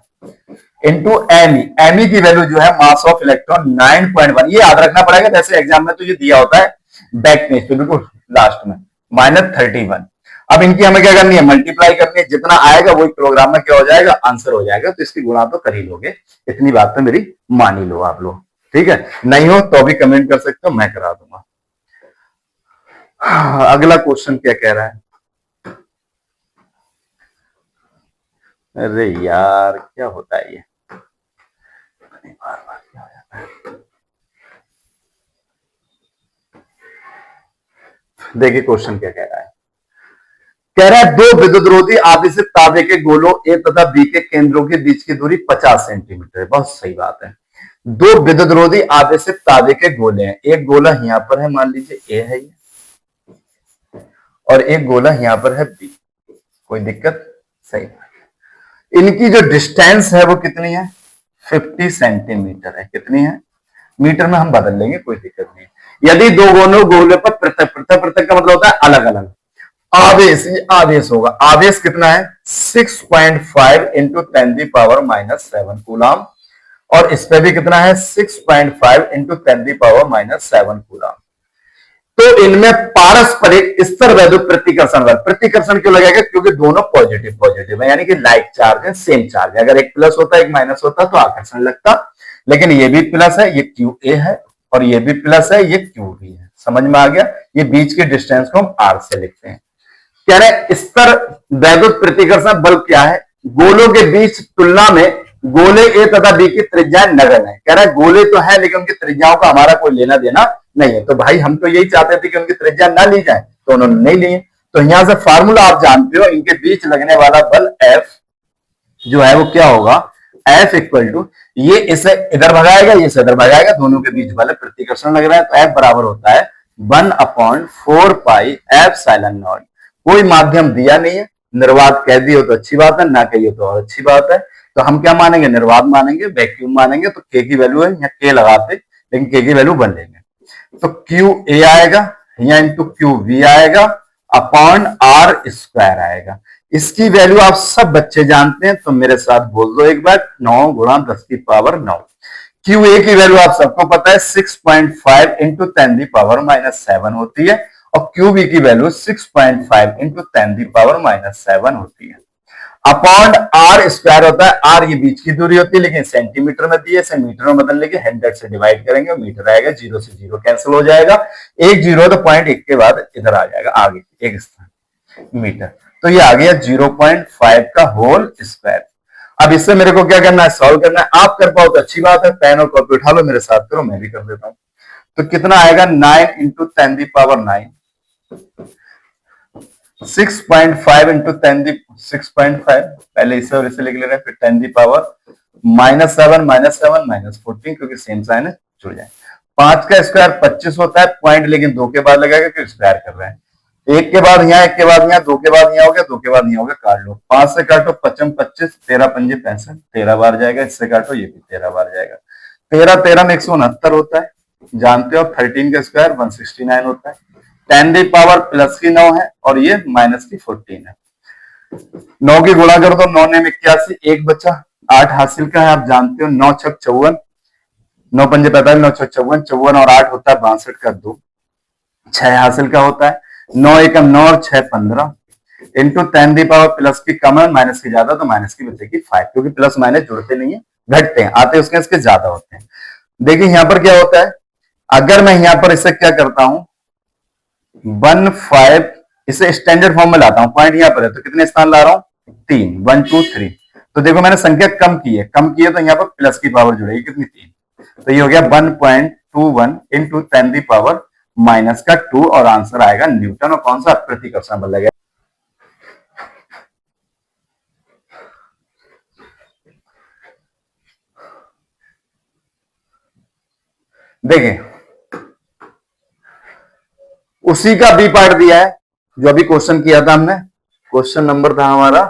[SPEAKER 1] इंटू एमई, एमई की वैल्यू जो है मास ऑफ इलेक्ट्रॉन 9.1, ये याद रखना पड़ेगा, जैसे एग्जाम में तो ये दिया होता है बैक पेज पे बिल्कुल लास्ट में, -31। अब इनकी हमें क्या करनी है, मल्टीप्लाई करनी है, जितना आएगा वो किलोग्राम में क्या हो जाएगा, आंसर हो जाएगा। तो इसकी गुणा तो कर ही लोगे, इतनी बात तो मेरी मान ही लो आप लोग, ठीक है। नहीं हो तो भी कमेंट कर सकते हो, मैं करा दूंगा। अगला क्वेश्चन क्या कह रहा है, अरे यार क्या होता है ये, बार बार क्या हो जाता है। देखिए क्वेश्चन क्या कह रहा है, कह रहा है दो विद्युतरोधी आवेशित तांबे के गोलों ए तथा बी के केंद्रों के बीच की दूरी 50 सेंटीमीटर है। बहुत सही बात है, दो विद्युतरोधी आवेशित तांबे के गोले हैं, एक गोला यहां पर है, मान लीजिए ए है ये, और एक गोला यहां पर है बी, कोई दिक्कत, सही बात। इनकी जो डिस्टेंस है वो कितनी है, 50 सेंटीमीटर है, कितनी है, मीटर में हम बदल लेंगे, कोई दिक्कत नहीं। यदि दो गोले पर पृथक, पृथक पृथक का मतलब होता है अलग अलग, आवेश, ये आवेश होगा, आवेश कितना है 6.5 इंटू 10 दी पावर -7 कूलम, और इस पे भी कितना है 6.5 इंटू 10 दी पावर -7 कूलम। तो इनमें पारस्परिक स्तर वैद्युत प्रतिकर्षण बल, प्रतिकर्षण क्यों लगेगा, क्योंकि दोनों पॉजिटिव पॉजिटिव है, यानी कि लाइक चार्ज है, सेम चार्ज है। अगर एक प्लस होता एक माइनस होता तो आकर्षण लगता, लेकिन ये भी प्लस है, ये क्यू ए है, और ये भी प्लस है, ये क्यू बी है। समझ में आ गया, ये बीच के डिस्टेंस को हम आर से लिखते हैं। कह रहे स्तर वैद्युत प्रतिकर्षण बल क्या है, गोलों के बीच तुलना में गोले ए तथा बी की त्रिज्या नगण्य है। कह रहा है गोले तो है लेकिन उनकी त्रिज्याओं का हमारा कोई लेना देना नहीं है। तो भाई हम तो यही चाहते थे कि उनकी त्रिज्या ना ली जाए, तो उन्होंने नहीं ली। तो यहां से फार्मूला आप जानते हो, इनके बीच लगने वाला बल F जो है वो क्या होगा, F इक्वल टू, ये इसे इधर भगाएगा, ये इसे इधर भगाएगा, दोनों के बीच बल प्रतिकर्षण लग रहा है, तो F बराबर होता है 1/4 पाई एप्सिलॉन नॉट। कोई माध्यम दिया नहीं है, निर्वात कह दियो तो अच्छी बात है, ना कहिए तो और अच्छी बात है। तो हम क्या मानेंगे, निर्वात मानेंगे, वैक्यूम मानेंगे। तो के की वैल्यू है, यहाँ के लगाते लेकिन के की वैल्यू बन लेंगे, तो क्यू ए आएगा यहाँ इंटू क्यू वी आएगा अपॉन आर स्क्वायर आएगा। इसकी वैल्यू आप सब बच्चे जानते हैं, तो मेरे साथ बोल दो एक बार, 9 गुणा 10 की पावर 9। क्यू ए की वैल्यू आप सबको पता है 6.5 इंटू 10 दी पावर -7 होती है, और क्यू बी की वैल्यू 6.5 इंटू 10 दी पावर -7 होती है। अपॉन आर स्क्वायर होता है, आर ये बीच की दूरी होती है, लेकिन सेंटीमीटर में दी है, इसे मीटर में बदल लेंगे, 100 से डिवाइड करेंगे, मीटर आएगा, 0 से 0 कैंसिल हो जाएगा, एक जीरो तो पॉइंट एक के बाद इधर आ जाएगा आगे एक स्थान मीटर, तो ये आ गया 0.5 का होल स्क्वायर। अब इससे मेरे को क्या करना है, सॉल्व करना है। आप कर पाओ तो अच्छी बात है, पेन और कॉपी उठा लो, मेरे साथ करो, मैं भी कर देता हूं। तो कितना आएगा 9 इंटू 10 दी पावर 9 6.5 इंटू 10 6.5, पहले इसे और इसे लिख ले रहे हैं, फिर 10 -7 -14, क्योंकि सेम साइन है, जुड़ जाए। 5 का स्क्वायर 25 होता है, पॉइंट लेकिन 2 के बाद लगाएगा, क्योंकि स्क्वायर कर रहे हैं। 1 के बाद यहाँ, 1 के बाद यहाँ, 2 के बाद यहाँ हो गया, 2 के बाद यहाँ हो गया, काट लो। 5 से काटो 55 25, 13 पंजे 65, 13 बार जाएगा। इससे काटो, ये भी 13 बार जाएगा। 13 13 में 169 होता है, जानते हो। 13 का स्क्वायर 169 होता है। 10 की पावर प्लस की 9 है और ये माइनस की 14 है। 9 की गुणा कर दो, 9 ने 81, एक बचा, 8 हासिल का है, आप जानते हो। 9 छक 54, 9 पंजे 45, 9 छक 54, 54 और 8 होता है 62 का 2, 6 हासिल का होता है। 9 एकम 9 और 6 15 इंटू 10 की पावर प्लस की कम है, माइनस की ज्यादा, तो माइनस की बचेगी 5, क्योंकि प्लस माइनस जुड़ते नहीं है, घटते हैं, आते उसके इसके ज्यादा होते हैं। देखिए यहाँ पर क्या होता है, अगर मैं यहाँ पर इसे क्या करता हूं, 15, इसे स्टैंडर्ड फॉर्म में लाता हूं, पॉइंट यहाँ पर है, तो कितने स्थान ला रहा हूं, 3, 1 2 3। तो देखो मैंने संख्या कम की है, तो यहाँ पर प्लस की पावर जुड़ेगी, कितनी, 3। तो ये हो गया 1.21 इंटू 10 की पावर माइनस का 2, और आंसर आएगा न्यूटन, और कौन सा, प्रतिकर्षण बल लगेगा। देखिए उसी का बी पार्ट दिया है जो अभी क्वेश्चन किया था हमने। क्वेश्चन नंबर था हमारा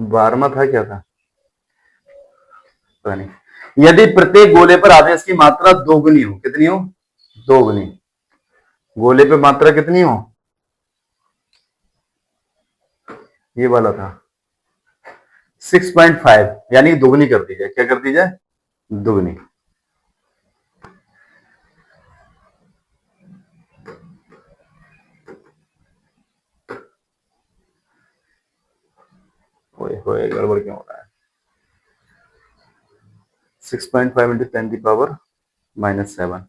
[SPEAKER 1] 12वां था, क्या था पता नहीं। यदि प्रत्येक गोले पर आवेश की मात्रा दोगुनी हो, कितनी हो, दोगुनी, गोले पे मात्रा कितनी हो, ये वाला था 6.5, यानी दोगुनी कर दी जाए। क्या कर दी जाए, दोगुनी। होए गड़बड़ क्यों हो रहा है। 6.5 इंटू 10 की पावर -7,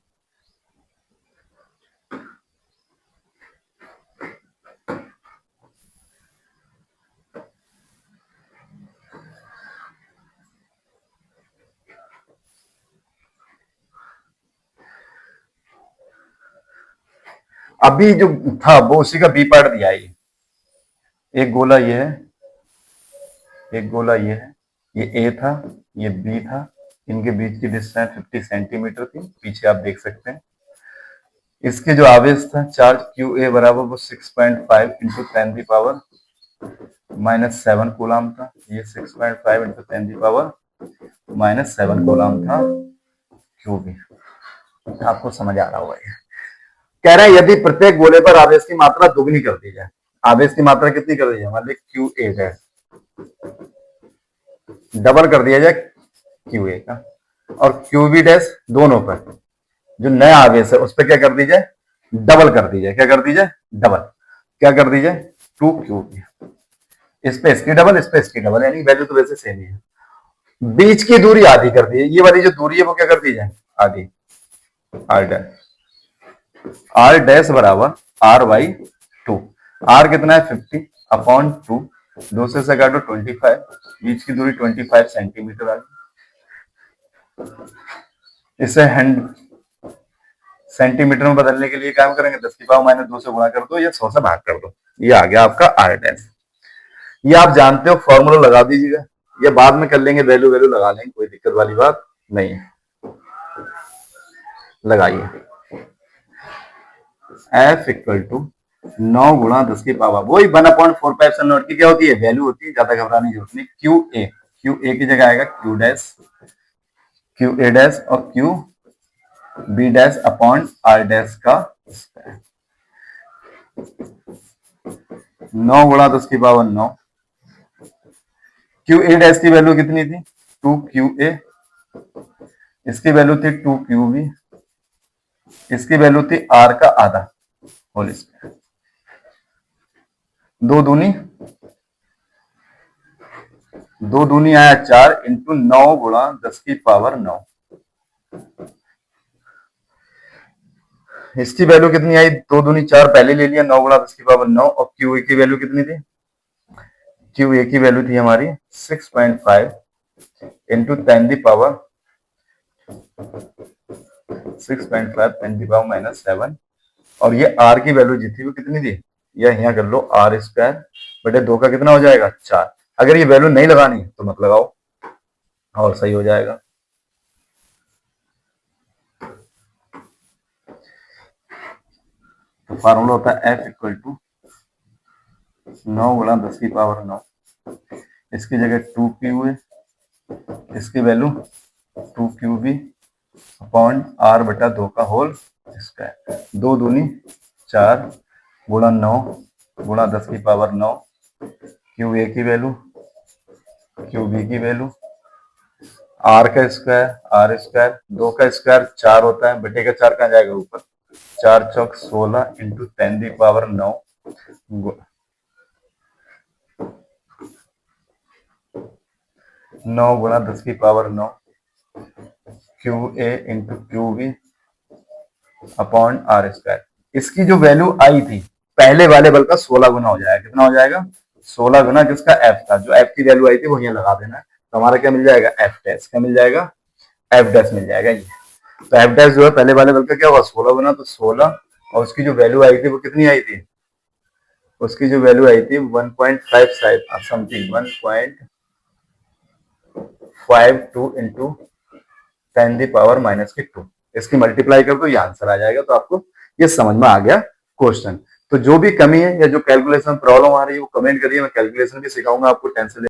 [SPEAKER 1] अभी जो था वो उसी का बी पार्ट दिया है। एक गोला ये है, एक गोला ये है, ये ए था, ये बी था, इनके बीच की डिस्टेंस 50 सेंटीमीटर थी, पीछे आप देख सकते हैं। इसके जो आवेश था चार्ज क्यू ए बराबर वो 6.5 इंटू 10 की पावर -7 कूलाम था। ये 6.5 इंटू 10 की पावर -7 कूलाम था क्यू बी। आपको समझ आ रहा होगा। ये कह रहे हैं यदि प्रत्येक गोले पर आवेश की मात्रा दुगनी कर दी जाए, आवेश की मात्रा कितनी कर दी जाए, मान लीजिए क्यू ए है, डबल कर दिया जाए क्यू ए का, और क्यू बी डैश दोनों पर जो नया आवेश है उस पर क्या कर दी जाए, डबल कर दी जाए। क्या कर दी जाए, डबल। क्या कर दी जाए, 2 क्यू बी, इस पे इसकी डबल, इस पे इसकी डबल, यानी वैल्यू तो वैसे सेम ही है। बीच की दूरी आधी कर दी है, ये वाली जो दूरी है वो क्या कर दी जाए, आधी, आर डैश। आर डैश बराबर आर बाई 2। आर कितना है, 50 अपॉन 2, 2 से काटो 25, बीच की दूरी 25 सेंटीमीटर आ गई। इसे सेंटीमीटर में बदलने के लिए काम करेंगे, 10 की पावर -2 से गुणा कर दो या 100 से भाग कर दो, ये आ गया आपका आर डैश। ये आप जानते हो, फॉर्मूला लगा दीजिएगा, ये बाद में कर लेंगे, वैल्यू वैल्यू लगा लेंगे, कोई दिक्कत वाली बात नहीं है। लगाइए, F इक्वल टू 9 गुणा 10 की पावर, वही 1/4 नोट की क्या होती है, वैल्यू होती है, ज्यादा घबराने की जरूरत नहीं। क्यू ए की जगह आएगा Q dash, Q A dash और Q B dash upon R dash का स्क्वायर। 9 गुणा 10 की पावर 9। क्यू ए डैश की वैल्यू कितनी थी, 2 क्यू ए, इसकी वैल्यू थी 2 क्यू बी, इसकी वैल्यू थी आर का आधा होल स्क्वायर। दो दूनी आया 4 इंटू 9 गुणा 10 की पावर 9। इसकी वैल्यू कितनी आई, 2 दूनी 4 पहले ले लिया, 9 गुणा 10 की पावर 9, और क्यू ए की वैल्यू कितनी थी, क्यू ए की वैल्यू थी हमारी 6.5 इंटू 10 की पावर 6.5 10 की पावर -7, और ये आर की वैल्यू जी थी वो कितनी थी, या यहाँ कर लो आर स्क्वायर बटे 2 का कितना हो जाएगा 4। अगर ये वैल्यू नहीं लगानी है तो मत लगाओ और सही हो जाएगा। तो फार्मूला होता है एफ इक्वल टू 9 गुणा 10 की पावर 9, इसकी जगह 2 क्यू है, इसकी value 2 Q B upon R बटा 2 का होल स्क्वायर। 2 दूनी 4 गुणा 9 गुणा 10 की पावर 9, क्यू ए की वैल्यू क्यू बी की वैल्यू आर का स्क्वायर 2 का स्क्वायर 4 होता है, बटे का 4 कहाँ जाएगा ऊपर, 4 चौक 16 इंटू 10 की पावर 9 9 गुणा 10 की power 9 Q A into Q B upon R square. इसकी जो वैल्यू आई थी पहले वाले बल का 16 गुना हो जाएगा। कितना हो जाएगा 16 गुना जिसका एफ था, जो एफ की वैल्यू आई थी वो यहाँ लगा देना है। तो हमारा क्या मिल जाएगा एफ डैश, क्या मिल जाएगा एफ डैश मिल जाएगा ये। तो एफ डैश जो है पहले वाले बल का क्या होगा 16 गुना, तो 16 और उसकी जो वैल्यू आई थी वो कितनी आई थी, उसकी जो वैल्यू आई थी 1.5 समथिंग 1.52 इंटू 10 की पावर -2। इसकी मल्टीप्लाई कर दो ये आंसर आ जाएगा। तो आपको ये समझ में आ गया क्वेश्चन। तो जो भी कमी है या जो कैलकुलेशन प्रॉब्लम आ रही है वो कमेंट करिए, मैं कैलकुलेशन भी सिखाऊंगा आपको, टेंशन